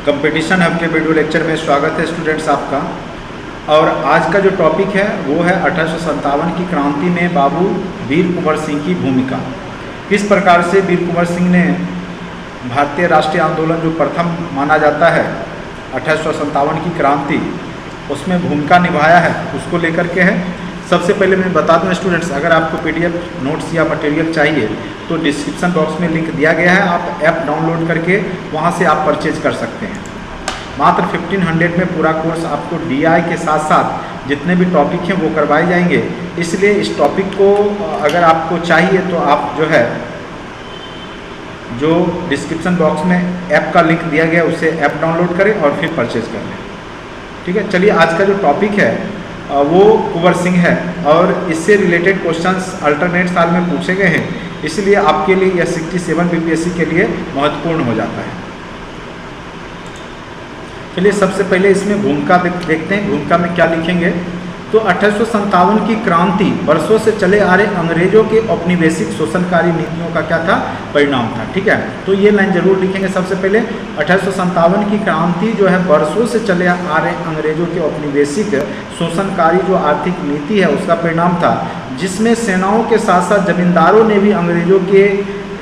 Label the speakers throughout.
Speaker 1: Competition hub के video lecture में स्वागत है स्टूडेंट्स आपका। और आज का जो टॉपिक है वो है 1857 की क्रांति में बाबू वीर कुंवर सिंह की भूमिका। किस प्रकार से वीर कुंवर सिंह ने भारतीय राष्ट्रीय आंदोलन जो प्रथम माना जाता है 1857 की क्रांति, उसमें भूमिका निभाया है, उसको लेकर के है। सबसे पहले मैं बता दूं स्टूडेंट्स, अगर आपको पीडीएफ नोट्स या मटेरियल चाहिए तो डिस्क्रिप्शन बॉक्स में लिंक दिया गया है, आप ऐप डाउनलोड करके वहां से आप परचेज कर सकते हैं। मात्र 1500 में पूरा कोर्स आपको डीआई के साथ साथ जितने भी टॉपिक हैं वो करवाए जाएंगे। इसलिए इस टॉपिक को अगर आपको चाहिए तो आप जो डिस्क्रिप्शन बॉक्स में ऐप का लिंक दिया गया उससे ऐप डाउनलोड करें और फिर परचेज कर लें। ठीक है, चलिए आज का जो टॉपिक है वो कुंवर सिंह है और इससे रिलेटेड क्वेश्चंस अल्टरनेट साल में पूछे गए हैं, इसलिए आपके लिए यह 67 बीपीएससी के लिए महत्वपूर्ण हो जाता है। चलिए सबसे पहले इसमें भूमिका देखते हैं, भूमिका में क्या लिखेंगे। तो 1857 की क्रांति वर्षों से चले आ रहे अंग्रेजों के औपनिवेशिक शोषणकारी नीतियों का क्या था, परिणाम था। ठीक है, तो ये लाइन जरूर लिखेंगे। सबसे पहले 1857 की क्रांति जो है वर्षों से चले आ रहे अंग्रेजों के औपनिवेशिक शोषणकारी जो आर्थिक नीति है उसका परिणाम था, जिसमें सेनाओं के साथ साथ जमींदारों ने भी अंग्रेजों के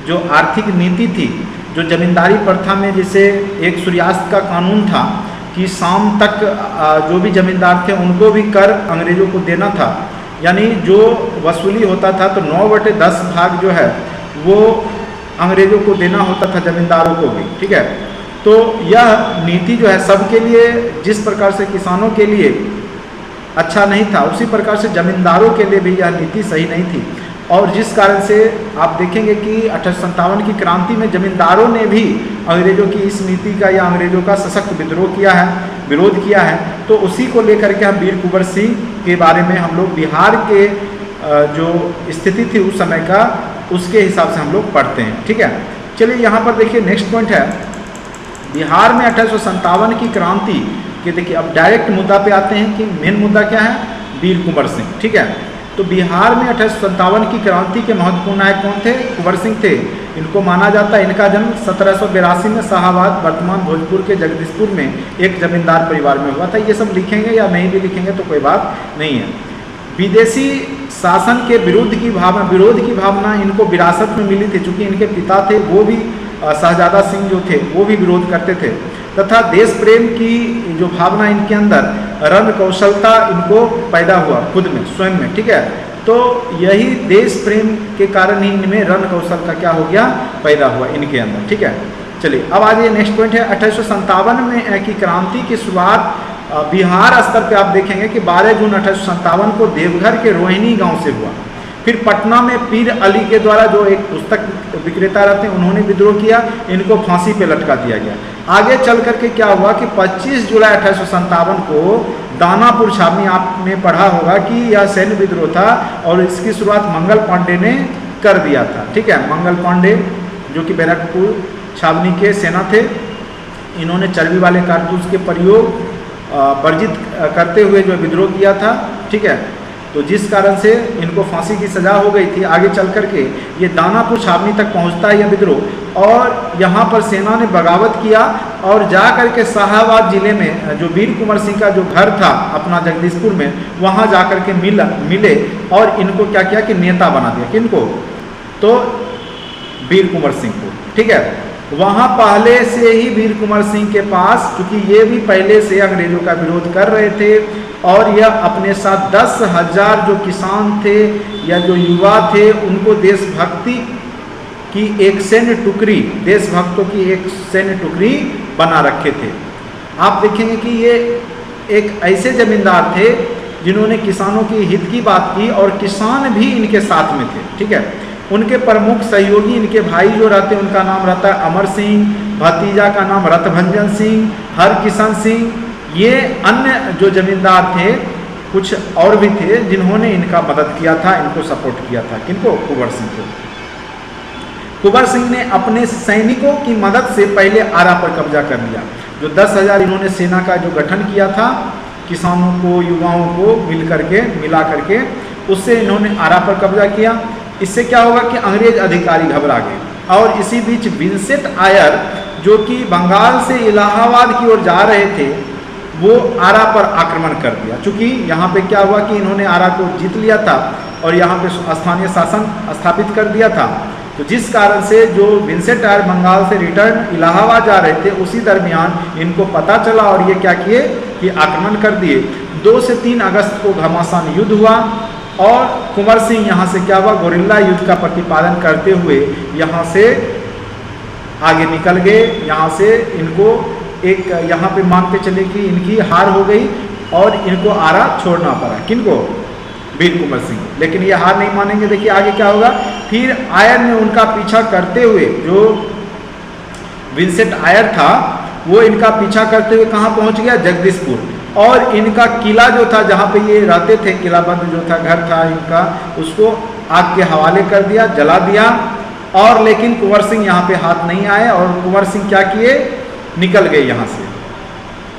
Speaker 1: जो आर्थिक नीति थी, जो जमींदारी प्रथा में जैसे एक सूर्यास्त का कानून था कि शाम तक जो भी जमींदार थे उनको भी कर अंग्रेजों को देना था, यानी जो वसूली होता था तो 9/10 भाग जो है वो अंग्रेजों को देना होता था, जमींदारों को भी। ठीक है, तो यह नीति जो है सबके लिए, जिस प्रकार से किसानों के लिए अच्छा नहीं था उसी प्रकार से जमींदारों के लिए भी यह नीति सही नहीं थी। और जिस कारण से आप देखेंगे कि 1857 की क्रांति में जमींदारों ने भी अंग्रेजों की इस नीति का या अंग्रेजों का सशक्त विद्रोह किया है, विरोध किया है। तो उसी को लेकर के हम वीर कुंवर सिंह के बारे में हम लोग बिहार के जो स्थिति थी उस समय का, उसके हिसाब से हम लोग पढ़ते हैं। ठीक है, चलिए यहाँ पर देखिए नेक्स्ट पॉइंट है बिहार में 1857 की क्रांति के। देखिए अब डायरेक्ट मुद्दा पे आते हैं कि मेन मुद्दा क्या है, वीर कुंवर सिंह। ठीक है, तो बिहार में 1857 की क्रांति के महत्वपूर्ण नायक कौन थे, कुंवर सिंह थे। इनको माना जाता है, इनका जन्म 1782 में शाहाबाद वर्तमान भोजपुर के जगदीशपुर में एक जमींदार परिवार में हुआ था। ये सब लिखेंगे या नहीं भी लिखेंगे तो कोई बात नहीं है। विदेशी शासन के विरोध की भावना इनको विरासत में मिली थी, चूँकि इनके पिता थे वो भी शहजादा सिंह जो थे वो भी विरोध करते थे, तथा देश प्रेम की जो भावना इनके अंदर, रण कौशलता इनको पैदा हुआ खुद में, स्वयं में। ठीक है, तो यही देश प्रेम के कारण ही इनमें रण कौशल का क्या हो गया, पैदा हुआ इनके अंदर। ठीक है, चलिए अब आज ये नेक्स्ट पॉइंट है 1857 में की क्रांति की शुरुआत बिहार स्तर पे आप देखेंगे कि 12 जून 1857 को देवघर के रोहिणी गांव से हुआ। फिर पटना में पीर अली के द्वारा, जो एक पुस्तक विक्रेता रहते हैं, उन्होंने विद्रोह किया, इनको फांसी पे लटका दिया गया। आगे चल करके क्या हुआ कि 25 जुलाई 1857 को दानापुर छावनी, आपने पढ़ा होगा कि यह सैन्य विद्रोह था और इसकी शुरुआत मंगल पांडे ने कर दिया था। ठीक है, मंगल पांडे जो कि बैरकपुर छावनी के सेना थे, इन्होंने चर्बी वाले कारतूस के प्रयोग वर्जित करते हुए जो विद्रोह किया था। ठीक है, तो जिस कारण से इनको फांसी की सज़ा हो गई थी। आगे चल करके ये दानापुर छावनी तक पहुंचता है यह विद्रोह, और यहाँ पर सेना ने बगावत किया और जा करके शाहाबाद जिले में जो वीर कुंवर सिंह का जो घर था अपना जगदीशपुर में, वहाँ जा करके मिले और इनको क्या किया कि नेता बना दिया। किनको, तो वीर कुंवर सिंह को। ठीक है, वहाँ पहले से ही वीर कुंवर सिंह के पास, क्योंकि ये भी पहले से अंग्रेजों का विरोध कर रहे थे और यह अपने साथ 10,000 जो किसान थे या जो युवा थे उनको देशभक्ति की एक सैन्य टुकड़ी, देशभक्तों की एक सैन्य टुकड़ी बना रखे थे। आप देखेंगे कि ये एक ऐसे जमींदार थे जिन्होंने किसानों की हित की बात की और किसान भी इनके साथ में थे। ठीक है, उनके प्रमुख सहयोगी इनके भाई जो रहते हैं उनका नाम रहता है अमर सिंह, भतीजा का नाम रतभंजन सिंह, हरकिशन सिंह। ये अन्य जो जमींदार थे कुछ और भी थे जिन्होंने इनका मदद किया था, इनको सपोर्ट किया था। किनको, कुंवर सिंह को। कुंवर सिंह ने अपने सैनिकों की मदद से पहले आरा पर कब्जा कर लिया। जो 10,000 इन्होंने सेना का जो गठन किया था, किसानों को, युवाओं को मिला करके उससे इन्होंने आरा पर कब्जा किया। इससे क्या होगा कि अंग्रेज अधिकारी घबरा गए और इसी बीच विंसेंट आयर जो कि बंगाल से इलाहाबाद की ओर जा रहे थे, वो आरा पर आक्रमण कर दिया। चूँकि यहाँ पे क्या हुआ कि इन्होंने आरा को जीत लिया था और यहाँ पे स्थानीय शासन स्थापित कर दिया था, तो जिस कारण से जो विंसेंट आयर बंगाल से रिटर्न इलाहाबाद जा रहे थे, उसी दरमियान इनको पता चला और ये क्या किए कि आक्रमण कर दिए। 2 से 3 अगस्त को घमासान युद्ध हुआ और कुंवर सिंह यहाँ से क्या हुआ, गोरिल्ला युद्ध का प्रतिपादन करते हुए यहाँ से आगे निकल गए। यहाँ से इनको एक यहाँ पे मान के चले कि इनकी हार हो गई और इनको आरा छोड़ना पड़ा। किनको? वीर कुंवर सिंह। लेकिन ये हार नहीं मानेंगे। देखिए आगे क्या होगा। फिर आयर ने उनका पीछा करते हुए, जो विंसेंट आयर था वो इनका पीछा करते हुए कहाँ पहुँच गया? जगदीशपुर। और इनका किला जो था, जहाँ पे ये रहते थे, किलाबंद जो था, घर था इनका, उसको आग के हवाले कर दिया, जला दिया। और लेकिन कुंवर सिंह यहाँ पे हाथ नहीं आए और कुंवर सिंह क्या किए? निकल गए यहाँ से।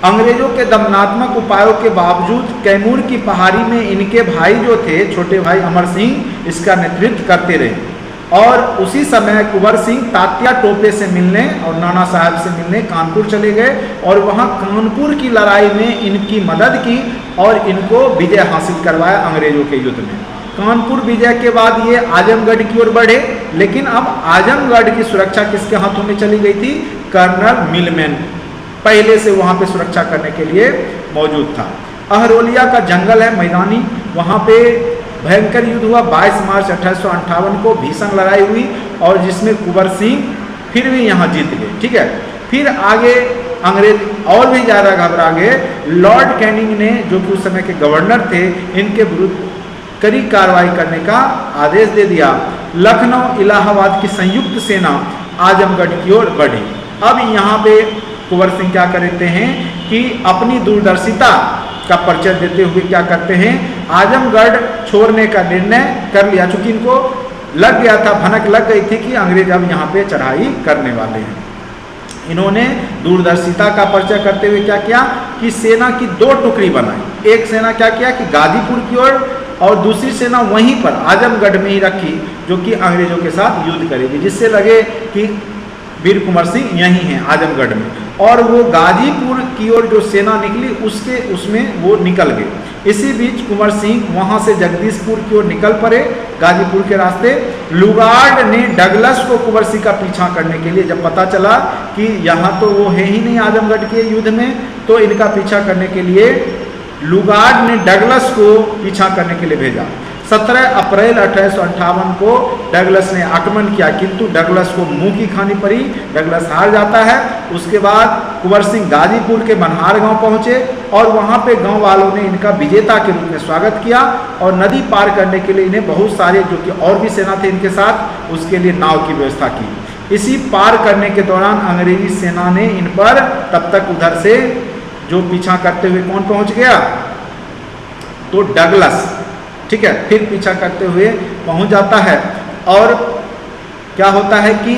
Speaker 1: अंग्रेजों के दमनात्मक उपायों के बावजूद कैमूर की पहाड़ी में इनके भाई जो थे, छोटे भाई अमर सिंह, इसका नेतृत्व करते रहे। और उसी समय कुंवर सिंह तात्या टोपे से मिलने और नाना साहब से मिलने कानपुर चले गए और वहाँ कानपुर की लड़ाई में इनकी मदद की और इनको विजय हासिल करवाया अंग्रेजों के युद्ध में। कानपुर विजय के बाद ये आजमगढ़ की ओर बढ़े, लेकिन अब आजमगढ़ की सुरक्षा किसके हाथों में चली गई थी? कर्नल मिलमैन पहले से वहाँ पे सुरक्षा करने के लिए मौजूद था। अहरोलिया का जंगल है मैदानी, वहाँ पे भयंकर युद्ध हुआ। 22 मार्च 1858 को भीषण लड़ाई हुई और जिसमें कुंवर सिंह फिर भी यहाँ जीत गए। ठीक है। फिर आगे अंग्रेज और भी ज़्यादा घबरा गए। लॉर्ड कैनिंग ने, जो कि उस समय के गवर्नर थे, इनके विरुद्ध कड़ी कार्रवाई करने का आदेश दे दिया। लखनऊ इलाहाबाद की संयुक्त सेना आजमगढ़ की ओर बढ़ी। अब यहाँ पे कुंवर सिंह क्या करते हैं कि अपनी दूरदर्शिता का परिचय देते हुए क्या करते हैं, आजमगढ़ छोड़ने का निर्णय कर लिया। चूंकि इनको लग गया था, भनक लग गई थी कि अंग्रेज अब यहाँ पे चढ़ाई करने वाले हैं। इन्होंने दूरदर्शिता का परिचय करते हुए क्या किया कि सेना की 2 टुकड़ी बनाई। एक सेना क्या किया कि गाजीपुर की ओर और दूसरी सेना वहीं पर आजमगढ़ में ही रखी, जो कि अंग्रेजों के साथ युद्ध करेगी, जिससे लगे कि वीर कुंवर सिंह यहीं हैं आजमगढ़ में। और वो गाजीपुर की ओर जो सेना निकली उसमें वो निकल गए। इसी बीच कुंवर सिंह वहाँ से जगदीशपुर की ओर निकल पड़े, गाजीपुर के रास्ते। लुगार्ड ने डगलस को कुंवर सिंह का पीछा करने के लिए, जब पता चला कि यहाँ तो वो है ही नहीं आजमगढ़ के युद्ध में, तो इनका पीछा करने के लिए लुगार्ड ने डगलस को पीछा करने के लिए भेजा। 17 अप्रैल 1858 को डगलस ने आक्रमण किया, किंतु डगलस को मुंह की खानी पड़ी। डगलस हार जाता है। उसके बाद कुंवर सिंह गाजीपुर के मनहार गांव पहुंचे और वहां पे गांव वालों ने इनका विजेता के रूप में स्वागत किया और नदी पार करने के लिए इन्हें बहुत सारे, जो कि और भी सेना थे इनके साथ, उसके लिए नाव की व्यवस्था की। इसी पार करने के दौरान अंग्रेजी सेना ने इन पर, तब तक उधर से जो पीछा करते हुए कौन पहुंच गया, तो डगलस। ठीक है। फिर पीछा करते हुए पहुंच जाता है और क्या होता है कि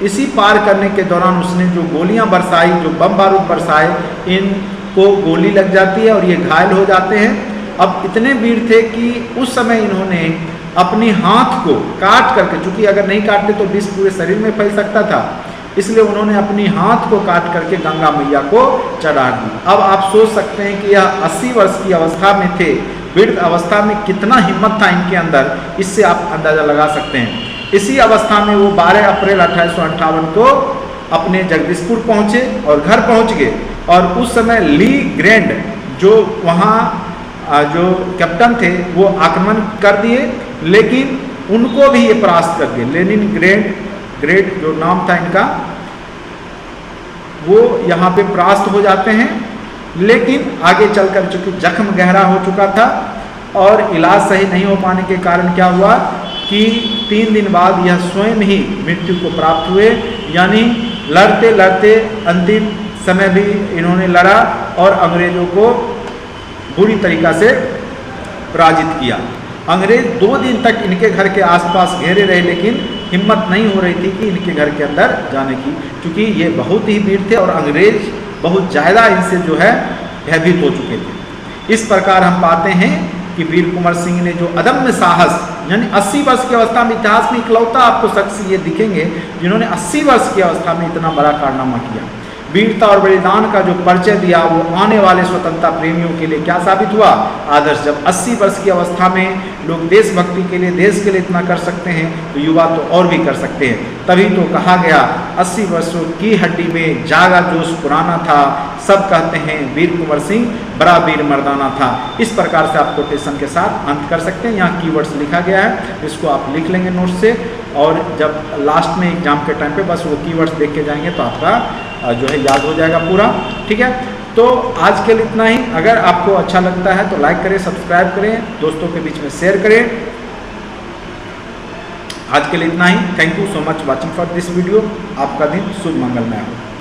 Speaker 1: इसी पार करने के दौरान उसने जो गोलियां बरसाई, जो बम बारूद बरसाए, इनको गोली लग जाती है और ये घायल हो जाते हैं। अब इतने वीर थे कि उस समय इन्होंने अपने हाथ को काट करके, चूंकि अगर नहीं काटते तो विष पूरे शरीर में फैल सकता था, इसलिए उन्होंने अपनी हाथ को काट करके गंगा मैया को चढ़ा दी। अब आप सोच सकते हैं कि यह 80 वर्ष की अवस्था में थे, वृद्ध अवस्था में कितना हिम्मत था इनके अंदर, इससे आप अंदाजा लगा सकते हैं। इसी अवस्था में वो 12 अप्रैल 1858 को अपने जगदीशपुर पहुंचे और घर पहुंच गए। और उस समय ली ग्रैंड, जो वहाँ जो कैप्टन थे, वो आक्रमण कर दिए, लेकिन उनको भी ये परास्त कर दिए। लेनिन ग्रेड जो नाम था इनका, वो यहाँ पे परास्त हो जाते हैं। लेकिन आगे चलकर चूंकि जख्म गहरा हो चुका था और इलाज सही नहीं हो पाने के कारण क्या हुआ कि 3 दिन बाद यह स्वयं ही मृत्यु को प्राप्त हुए। यानी लड़ते लड़ते अंतिम समय भी इन्होंने लड़ा और अंग्रेजों को बुरी तरीका से पराजित किया। अंग्रेज 2 दिन तक इनके घर के आसपास घेरे रहे, लेकिन हिम्मत नहीं हो रही थी कि इनके घर के अंदर जाने की, क्योंकि ये बहुत ही वीर थे और अंग्रेज बहुत ज़्यादा इनसे जो है भयभीत हो चुके थे। इस प्रकार हम पाते हैं कि वीर कुंवर सिंह ने जो अदम्य साहस, यानी 80 वर्ष की अवस्था में, इतिहास में इकलौता आपको शख्स ये दिखेंगे जिन्होंने 80 वर्ष की अवस्था में इतना बड़ा कारनामा किया, वीरता और बलिदान का जो परिचय दिया, वो आने वाले स्वतंत्रता प्रेमियों के लिए क्या साबित हुआ? आदर्श। जब 80 वर्ष की अवस्था में लोग देशभक्ति के लिए, देश के लिए इतना कर सकते हैं, तो युवा तो और भी कर सकते हैं। तभी तो कहा गया 80 वर्षों की हड्डी में जागा जोश पुराना था, सब कहते हैं वीर कुंवर सिंह बड़ा वीर मर्दाना था। इस प्रकार से आप कोटेशन के साथ अंत कर सकते हैं। यहाँ कीवर्ड्स लिखा गया है, इसको आप लिख लेंगे नोट से, और जब लास्ट में एग्जाम के टाइम पे बस वो कीवर्ड्स देख के जाएंगे तो आपका जो है याद हो जाएगा पूरा। ठीक है, तो आज के लिए इतना ही। अगर आपको अच्छा लगता है तो लाइक करें, सब्सक्राइब करें, दोस्तों के बीच में शेयर करें। आज के लिए इतना ही। Thank you so much watching for this video. आपका दिन शुभ मंगलमय हो।